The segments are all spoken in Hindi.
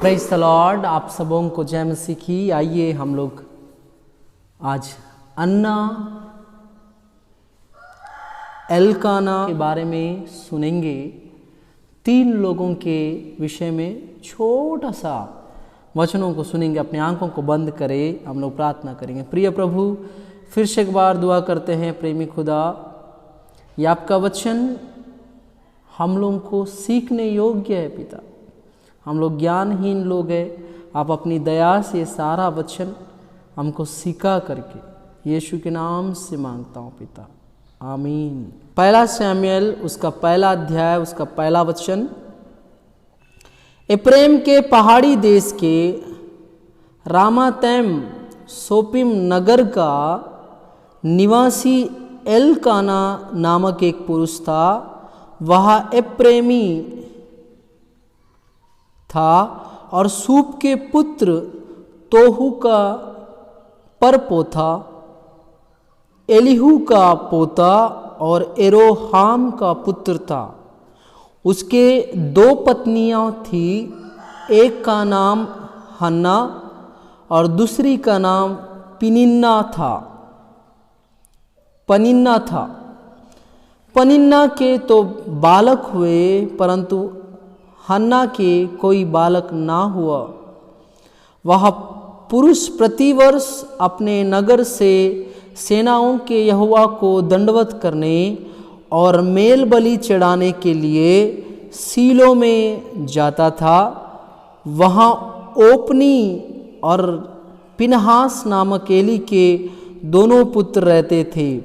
Praise the Lord. आप सबों को जय मसीह की। आइए हम लोग आज अन्ना एल्काना के बारे में सुनेंगे। 3 लोगों के विषय में छोटा सा वचनों को सुनेंगे। अपनी आंखों को बंद करें, हम लोग प्रार्थना करेंगे। प्रिय प्रभु, फिर से एक बार दुआ करते हैं। प्रेमी खुदा, ये आपका वचन हम लोगों को सीखने योग्य है। पिता, हम लोग ज्ञानहीन लोग हैं। आप अपनी दया से सारा वचन हमको सिखा करके यीशु के नाम से मांगता हूँ पिता, आमीन। 1 शमूएल उसका 1 अध्याय उसका 1 वचन। एप्रेम के पहाड़ी देश के रामातैम सोपिम नगर का निवासी एल्काना नामक एक पुरुष था। वह एप्रेमी था और सूप के पुत्र तोहू का परपोता, एलीहू का पोता और एरोहाम का पुत्र था। उसके 2 पत्नियां थी, एक का नाम हन्ना और दूसरी का नाम पनिन्ना था। पनिन्ना के तो बालक हुए, परंतु हन्ना के कोई बालक ना हुआ। वह पुरुष प्रतिवर्ष अपने नगर से सेनाओं के यहोवा को दंडवत करने और मेल बलि चढ़ाने के लिए सीलो में जाता था। वहाँ ओपनी और पिनहास नामक एली के दोनों पुत्र रहते थे,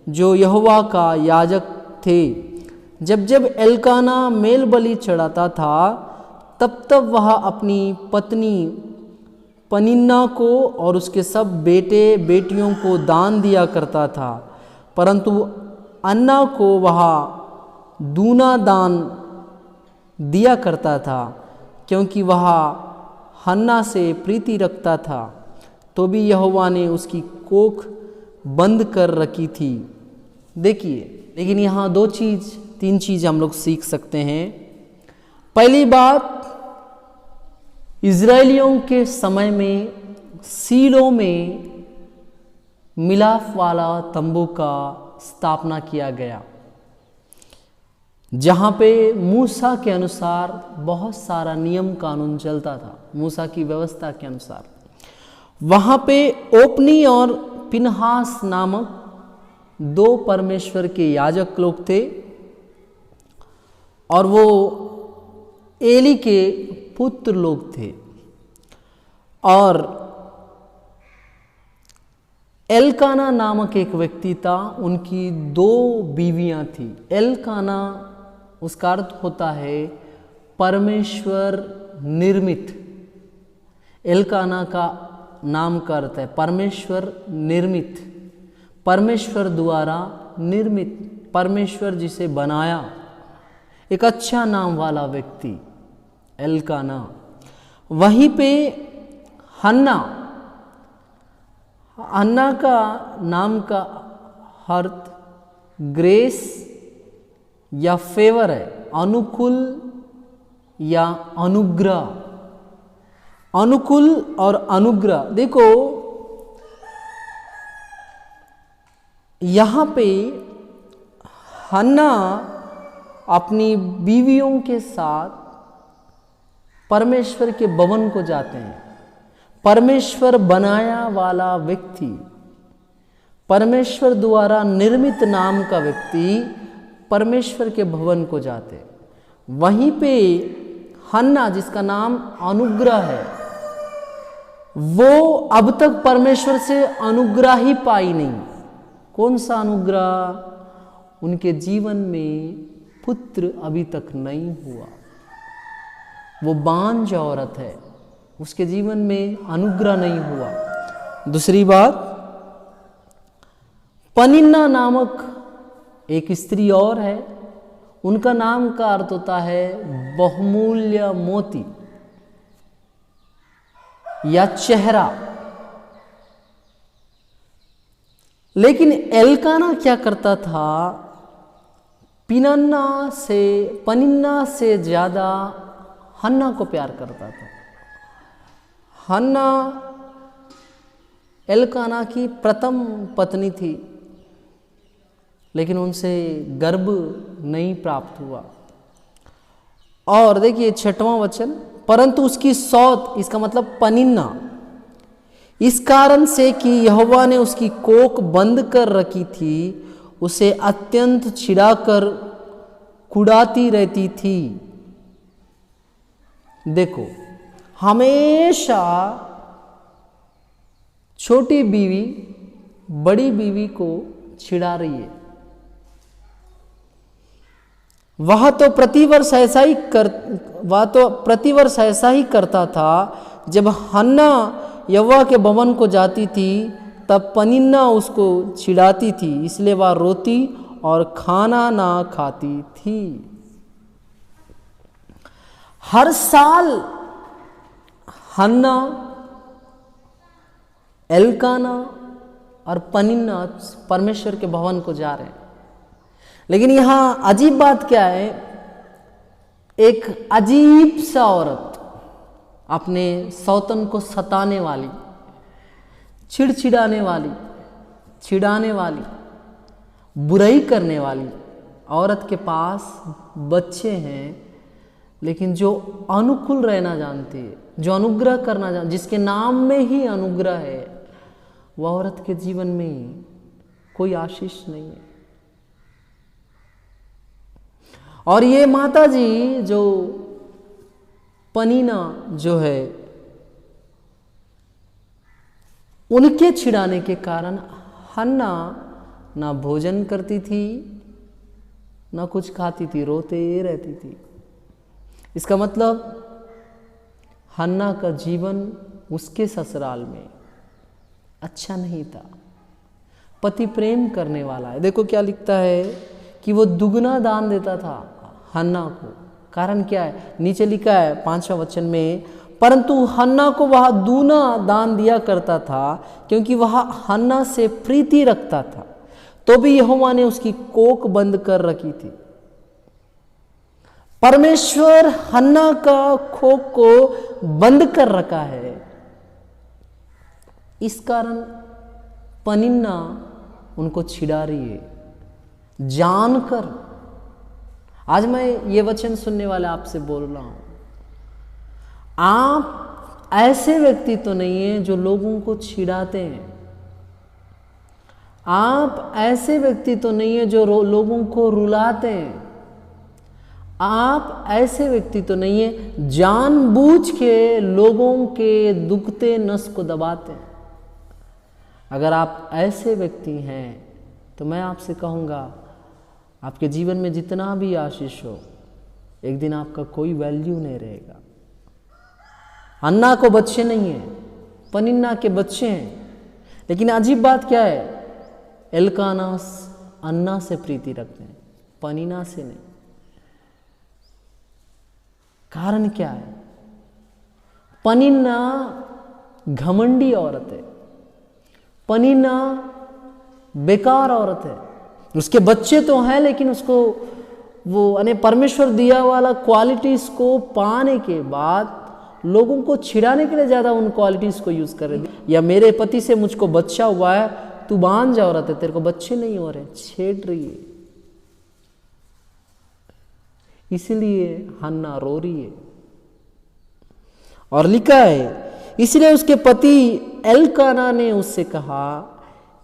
जो यहोवा का याजक थे। जब जब एल्काना मेल बलि चढ़ाता था, तब वह अपनी पत्नी पनिन्ना को और उसके सब बेटे बेटियों को दान दिया करता था, परंतु अन्ना को वह दूना दान दिया करता था, क्योंकि वह हन्ना से प्रीति रखता था। तो भी यहोवा ने उसकी कोख बंद कर रखी थी। देखिए, लेकिन यहाँ 3 चीज़ हम लोग सीख सकते हैं। पहली बात, इज़राइलियों के समय में सीलो में मिलाप वाला तंबू का स्थापना किया गया, जहाँ पे मूसा के अनुसार बहुत सारा नियम कानून चलता था। मूसा की व्यवस्था के अनुसार वहाँ पे ओपनी और पिनहास नामक 2 परमेश्वर के याजक लोग थे, और वो एली के पुत्र लोग थे। और एल्काना नामक एक व्यक्ति था, उनकी 2 बीवियां थी। एल्काना उसका अर्थ होता है परमेश्वर निर्मित। एल्काना का नाम का अर्थ है परमेश्वर निर्मित, परमेश्वर द्वारा निर्मित, परमेश्वर जिसे बनाया। एक अच्छा नाम वाला व्यक्ति एल्काना। वहीं पे हन्ना का नाम का अर्थ ग्रेस या फेवर है, अनुकूल या अनुग्रह। अनुकूल और अनुग्रह। देखो, यहाँ पे हन्ना अपनी बीवियों के साथ परमेश्वर के भवन को जाते हैं। परमेश्वर बनाया वाला व्यक्ति, परमेश्वर द्वारा निर्मित नाम का व्यक्ति परमेश्वर के भवन को जाते। वहीं पे हन्ना, जिसका नाम अनुग्रह है, वो अब तक परमेश्वर से अनुग्रह ही पाई नहीं। कौन सा अनुग्रह? उनके जीवन में पुत्र अभी तक नहीं हुआ। वो बांझ औरत है, उसके जीवन में अनुग्रह नहीं हुआ। दूसरी बात, पनिन्ना नामक एक स्त्री और है, उनका नाम का अर्थ होता है बहुमूल्य मोती या चेहरा। लेकिन एल्काना क्या करता था? पनिन्ना से ज़्यादा हन्ना को प्यार करता था। हन्ना एल्काना की प्रथम पत्नी थी, लेकिन उनसे गर्भ नहीं प्राप्त हुआ। और देखिए 6वां वचन, परंतु उसकी सौत, इसका मतलब पनिन्ना, इस कारण से कि यहोवा ने उसकी कोख बंद कर रखी थी, उसे अत्यंत चिढ़ाकर कुढ़ाती रहती थी। देखो, हमेशा छोटी बीवी बड़ी बीवी को चिढ़ा रही है। वह तो प्रतिवर्ष ऐसा ही करता था। जब हन्ना यहोवा के भवन को जाती थी तब पनिन्ना उसको चिढ़ाती थी, इसलिए वह रोती और खाना ना खाती थी। हर साल हन्ना, एल्काना और पनिन्ना परमेश्वर के भवन को जा रहे हैं, लेकिन यहां अजीब बात क्या है, एक अजीब सा औरत, अपने सौतन को सताने वाली, चिड़चिड़ाने वाली, चिढ़ाने वाली, बुराई करने वाली औरत के पास बच्चे हैं, लेकिन जो अनुकूल रहना जानती है, जो अनुग्रह करना जानती, जिसके नाम में ही अनुग्रह है, वह औरत के जीवन में कोई आशीष नहीं है। और ये माता जी जो पनीना जो है, उनके छिड़ाने के कारण हन्ना ना भोजन करती थी, ना कुछ खाती थी, रोते रहती थी। इसका मतलब हन्ना का जीवन उसके ससुराल में अच्छा नहीं था। पति प्रेम करने वाला है। देखो क्या लिखता है कि वो दुगना दान देता था हन्ना को। कारण क्या है? नीचे लिखा है 5वां वचन में, परंतु हन्ना को वह दूना दान दिया करता था क्योंकि वह हन्ना से प्रीति रखता था। तो भी यहोवा ने उसकी कोख बंद कर रखी थी। परमेश्वर हन्ना का कोख को बंद कर रखा है। इस कारण पनिन्ना उनको छिड़ा रही है जानकर। आज मैं ये वचन सुनने वाले आपसे बोल रहा हूं, आप ऐसे व्यक्ति तो नहीं है जो लोगों को छिड़ाते हैं। आप ऐसे व्यक्ति तो नहीं है जो लोगों को रुलाते हैं। आप ऐसे व्यक्ति तो नहीं है जानबूझ के लोगों के दुखते नस को दबाते हैं। अगर आप ऐसे व्यक्ति हैं तो मैं आपसे कहूँगा, आपके जीवन में जितना भी आशीष हो, एक दिन आपका कोई वैल्यू नहीं रहेगा। अन्ना को बच्चे नहीं हैं, पनिन्ना के बच्चे हैं, लेकिन अजीब बात क्या है, एल्काना अन्ना से प्रीति रखते हैं, पनिन्ना से नहीं। कारण क्या है? पनिन्ना घमंडी औरत है, पनिन्ना बेकार औरत है। उसके बच्चे तो हैं, लेकिन उसको वो परमेश्वर दिया वाला क्वालिटीज को पाने के बाद लोगों को छिड़ाने के लिए ज्यादा उन क्वालिटीज को यूज कर रहे। या मेरे पति से मुझको बच्चा हुआ है, तू बांझ औरत है, तेरे को बच्चे नहीं हो रहे, छेड़ रही है। इसलिए हन्ना रो रही है। और लिखा है, इसलिए उसके पति एल्काना ने उससे कहा,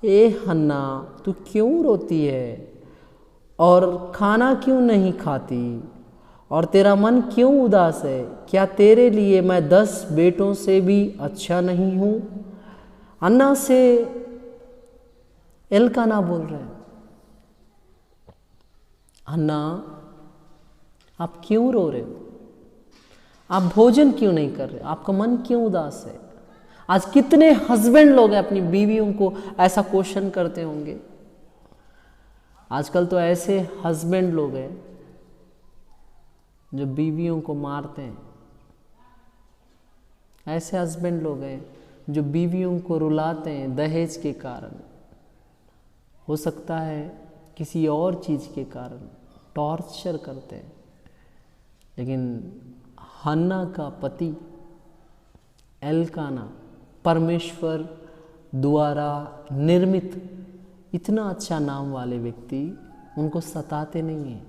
ए हन्ना, तू क्यों रोती है और खाना क्यों नहीं खाती और तेरा मन क्यों उदास है? क्या तेरे लिए मैं 10 बेटों से भी अच्छा नहीं हूं? अन्ना से एल्काना बोल रहे हैं, अन्ना आप क्यों रो रहे हो? आप भोजन क्यों नहीं कर रहे? आपका मन क्यों उदास है? आज कितने हस्बैंड लोग अपनी बीवियों को ऐसा क्वेश्चन करते होंगे। आजकल तो ऐसे हस्बैंड लोग हैं जो बीवियों को मारते हैं। ऐसे हस्बैंड लोग हैं जो बीवियों को रुलाते हैं दहेज के कारण, हो सकता है किसी और चीज के कारण टॉर्चर करते हैं। लेकिन हन्ना का पति एल्काना परमेश्वर द्वारा निर्मित इतना अच्छा नाम वाले व्यक्ति उनको सताते नहीं हैं।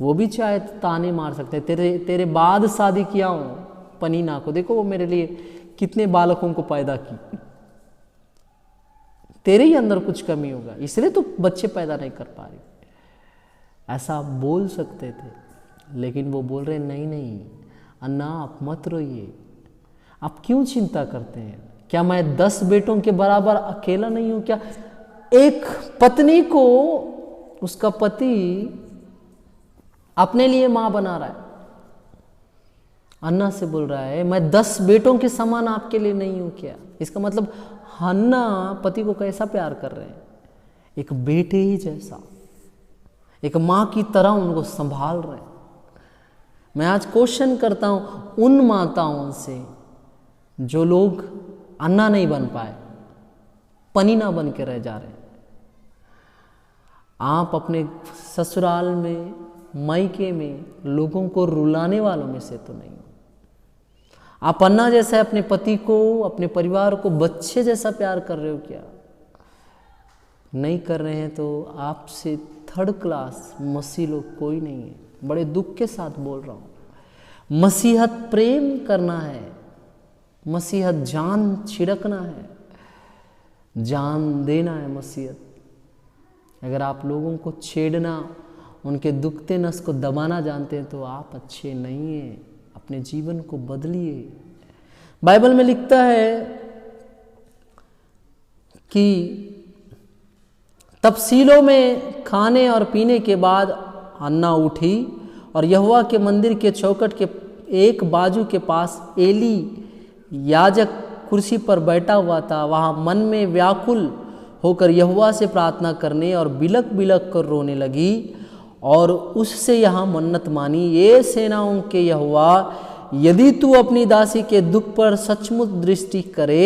वो भी चाहे ताने मार सकते हैं, तेरे बाद शादी किया हूँ पनीना को, देखो वो मेरे लिए कितने बालकों को पैदा की, तेरे ही अंदर कुछ कमी होगा इसलिए तो बच्चे पैदा नहीं कर पा रही, ऐसा आप बोल सकते थे। लेकिन वो बोल रहे नहीं नहीं अन्ना आप मत रोइए, आप क्यों चिंता करते हैं? क्या मैं 10 बेटों के बराबर अकेला नहीं हूं क्या? एक पत्नी को उसका पति अपने लिए मां बना रहा है, अन्ना से बोल रहा है मैं 10 बेटों के समान आपके लिए नहीं हूं क्या? इसका मतलब हन्ना पति को कैसा प्यार कर रहे हैं, एक बेटे ही जैसा, एक मां की तरह उनको संभाल रहे हैं। मैं आज क्वेश्चन करता हूं उन माताओं से जो लोग अन्ना नहीं बन पाए, पनीना बन के रह जा रहे हैं। आप अपने ससुराल में, मायके में लोगों को रुलाने वालों में से तो नहीं हो। आप अन्ना जैसा अपने पति को, अपने परिवार को बच्चे जैसा प्यार कर रहे हो क्या? नहीं कर रहे हैं तो आपसे 3rd क्लास मसीह लोग कोई नहीं है। बड़े दुख के साथ बोल रहा हूं। मसीहत प्रेम करना है, मसीहत जान छिड़कना है, जान देना है मसीहत। अगर आप लोगों को छेड़ना, उनके दुखते नस को दबाना जानते हैं तो आप अच्छे नहीं हैं। अपने जीवन को बदलिए। बाइबल में लिखता है कि तब शीलो में खाने और पीने के बाद अन्ना उठी और यहोवा के मंदिर के चौखट के एक बाजू के पास एली याजक कुर्सी पर बैठा हुआ था, वहां मन में व्याकुल होकर यहोवा से प्रार्थना करने और बिलक बिलक कर रोने लगी और उससे यहाँ मन्नत मानी, ये सेनाओं के यहोवा, यदि तू अपनी दासी के दुख पर सचमुच दृष्टि करे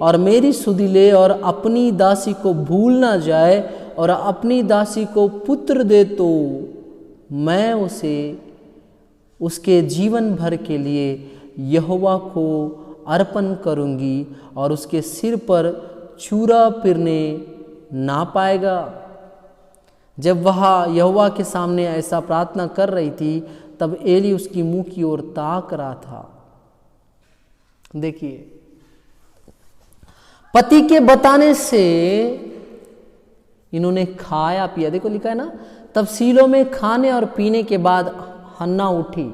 और मेरी सुधि ले और अपनी दासी को भूल ना जाए और अपनी दासी को पुत्र दे तो मैं उसे उसके जीवन भर के लिए यहोवा को अर्पण करूंगी और उसके सिर पर चूरा फिरने ना पाएगा। जब वह यहोवा के सामने ऐसा प्रार्थना कर रही थी तब एली उसकी मुंह की ओर ताक रहा था। देखिए, पति के बताने से इन्होंने खाया पिया। देखो लिखा है ना, तब शीलो में खाने और पीने के बाद हन्ना उठी।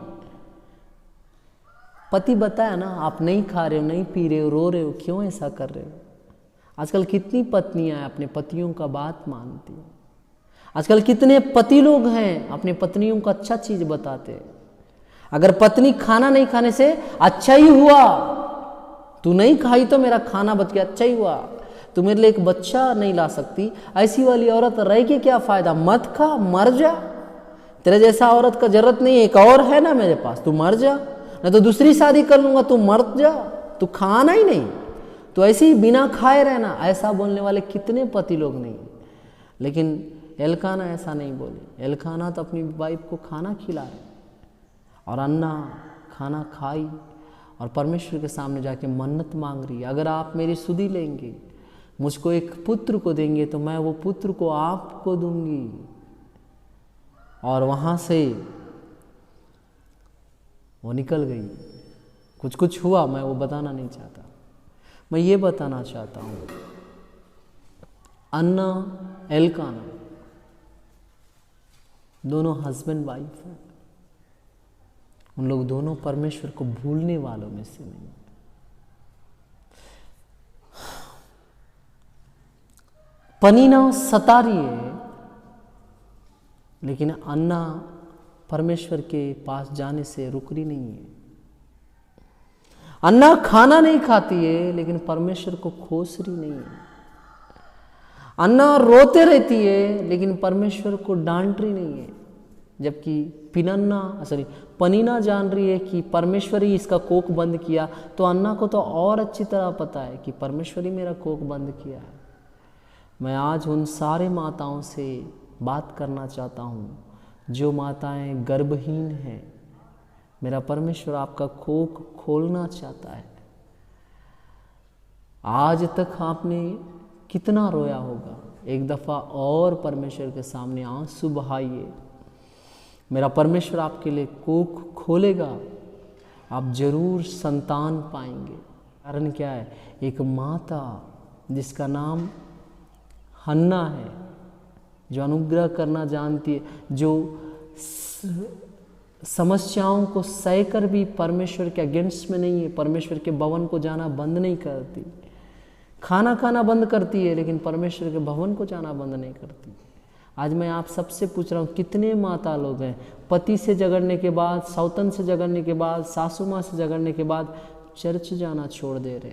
पति बताया ना, आप नहीं खा रहे हो, नहीं पी रहे हो, रो रहे हो, क्यों ऐसा कर रहे हो? आजकल कितनी पत्नियां अपने पतियों का बात मानती हैं। आजकल कितने पति लोग हैं अपने पत्नियों को अच्छा चीज बताते हैं। अगर पत्नी खाना नहीं खाने से अच्छा ही हुआ, तू नहीं खाई तो मेरा खाना बच गया, अच्छा ही हुआ, तू मेरे लिए एक बच्चा नहीं ला सकती, ऐसी वाली औरत रह के क्या फायदा, मत खा, मर जा। तेरे जैसा औरत का जरूरत नहीं है, एक और है ना मेरे पास, तू मर जा, नहीं तो दूसरी शादी कर लूंगा, तू मर जा, तू खाना ही नहीं, तो ऐसे ही बिना खाए रहना। ऐसा बोलने वाले कितने पति लोग नहीं। लेकिन एल्काना ऐसा नहीं बोले। एल्काना तो अपनी वाइफ को खाना खिला रहे और अन्ना खाना खाई और परमेश्वर के सामने जाके मन्नत मांग रही है, अगर आप मेरी सुधि लेंगे, मुझको एक पुत्र को देंगे तो मैं वो पुत्र को आपको दूंगी। और वहां से वो निकल गई। कुछ कुछ हुआ, मैं वो बताना नहीं चाहता। मैं ये बताना चाहता हूं, अन्ना एल्काना दोनों हस्बैंड वाइफ हैं। उन लोग दोनों परमेश्वर को भूलने वालों में से नहीं। पनीना सता रही है, लेकिन अन्ना परमेश्वर के पास जाने से रुक रही नहीं है। अन्ना खाना नहीं खाती है, लेकिन परमेश्वर को खोस रही नहीं है। अन्ना रोते रहती है, लेकिन परमेश्वर को डांट रही नहीं है। जबकि पनीना जान रही है कि परमेश्वर ही इसका कोख बंद किया, तो अन्ना को तो और अच्छी तरह पता है कि परमेश्वर ही मेरा कोख बंद किया है। मैं आज उन सारे माताओं से बात करना चाहता हूँ जो माताएं गर्भहीन हैं। मेरा परमेश्वर आपका कोख खोलना चाहता है। आज तक आपने कितना रोया होगा। एक दफ़ा और परमेश्वर के सामने आंसू बहाइए। मेरा परमेश्वर आपके लिए कोख खोलेगा, आप जरूर संतान पाएंगे। कारण क्या है? एक माता जिसका नाम हन्ना है, जो अनुग्रह करना जानती है, जो समस्याओं को सहकर भी परमेश्वर के अगेंस्ट में नहीं है, परमेश्वर के भवन को जाना बंद नहीं करती। खाना खाना बंद करती है लेकिन परमेश्वर के भवन को जाना बंद नहीं करती। आज मैं आप सबसे पूछ रहा हूँ, कितने माता लोग हैं पति से झगड़ने के बाद, सौतन से झगड़ने के बाद, सासू माँ से झगड़ने के बाद चर्च जाना छोड़ दे रहे।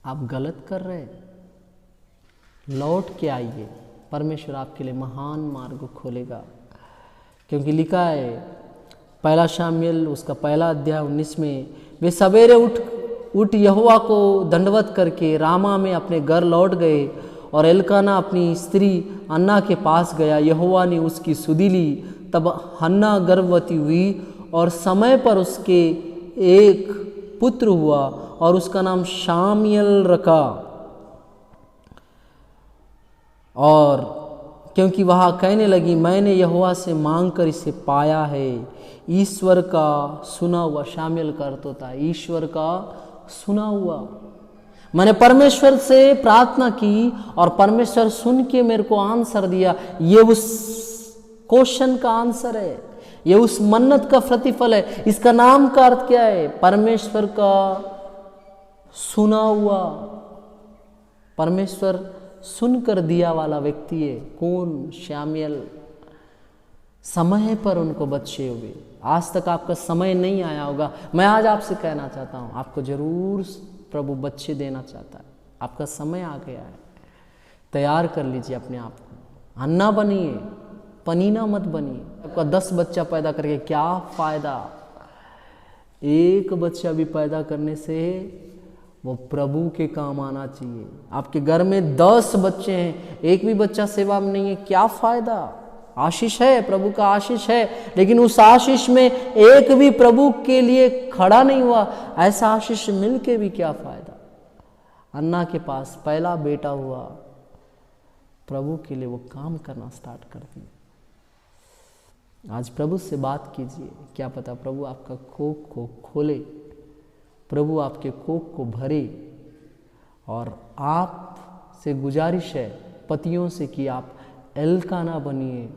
आप गलत कर रहे हैं। लौट के आइए, परमेश्वर आपके लिए महान मार्ग खोलेगा। क्योंकि लिखा है पहला शामुएल उसका पहला अध्याय 19 में, वे सवेरे उठ यहोवा को दंडवत करके रामा में अपने घर लौट गए और एल्काना अपनी स्त्री अन्ना के पास गया। यहोवा ने उसकी सुधि ली। तब हन्ना गर्भवती हुई और समय पर उसके एक पुत्र हुआ और उसका नाम शामुएल रखा। और क्योंकि वह कहने लगी, मैंने यहोवा से मांग कर इसे पाया है। ईश्वर का सुना हुआ, शामुएल का अर्थ होता है ईश्वर का सुना हुआ। मैंने परमेश्वर से प्रार्थना की और परमेश्वर सुन के मेरे को आंसर दिया। ये उस क्वेश्चन का आंसर है, ये उस मन्नत का प्रतिफल है। इसका नाम का अर्थ क्या है? परमेश्वर का सुना हुआ। परमेश्वर सुनकर दिया वाला व्यक्ति है। कौन? शामुएल। समय पर उनको बच्चे हुए। आज तक आपका समय नहीं आया होगा। मैं आज आपसे कहना चाहता हूँ, आपको जरूर प्रभु बच्चे देना चाहता है। आपका समय आ गया है। तैयार कर लीजिए अपने आप को। अन्ना बनिए, पनीना मत बनिए। आपका 10 बच्चा पैदा करके क्या फायदा? एक बच्चा भी पैदा करने से वो प्रभु के काम आना चाहिए। आपके घर में 10 बच्चे हैं, एक भी बच्चा सेवा में नहीं है, क्या फायदा? आशीष है, प्रभु का आशीष है, लेकिन उस आशीष में एक भी प्रभु के लिए खड़ा नहीं हुआ, ऐसा आशीष मिल के भी क्या फायदा? अन्ना के पास पहला बेटा हुआ, प्रभु के लिए वो काम करना स्टार्ट कर दिया। आज प्रभु से बात कीजिए, क्या पता प्रभु आपका कोख को खोले, प्रभु आपके कोख को भरे। और आप से गुजारिश है पतियों से कि आप एल्काना बनिए,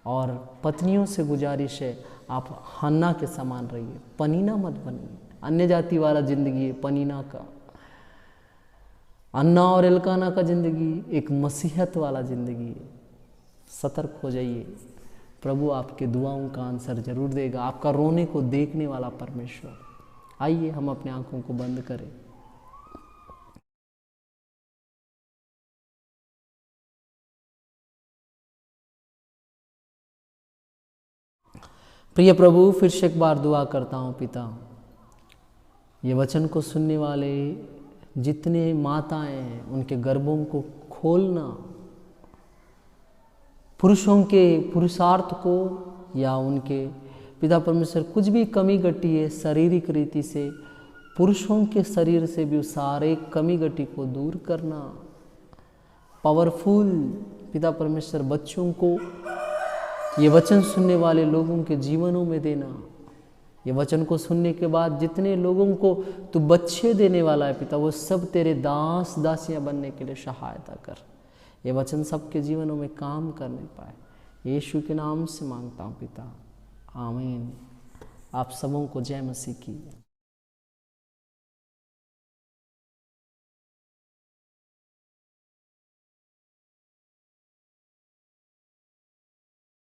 और पत्नियों से गुजारिश है आप हन्ना के समान रहिए, पनीना मत बनिए। अन्य जाति वाला जिंदगी है पनीना का। अन्ना और एल्काना का जिंदगी एक मसीहत वाला जिंदगी है। सतर्क हो जाइए, प्रभु आपके दुआओं का आंसर जरूर देगा। आपका रोने को देखने वाला परमेश्वर। आइए हम अपने आंखों को बंद करें। प्रिय प्रभु, फिर से एक बार दुआ करता हूँ पिता, ये वचन को सुनने वाले जितने माताएं हैं उनके गर्भों को खोलना, पुरुषों के पुरुषार्थ को या उनके पिता परमेश्वर कुछ भी कमी घटी है शारीरिक रीति से, पुरुषों के शरीर से भी उस सारे कमी घटी को दूर करना। पावरफुल पिता परमेश्वर बच्चों को ये वचन सुनने वाले लोगों के जीवनों में देना। ये वचन को सुनने के बाद जितने लोगों को तू बच्चे देने वाला है पिता, वो सब तेरे दास दासियां बनने के लिए सहायता कर। ये वचन सबके जीवनों में काम करने पाए, यीशु के नाम से मांगता हूँ पिता, आमीन। आप सबों को जय मसीह की।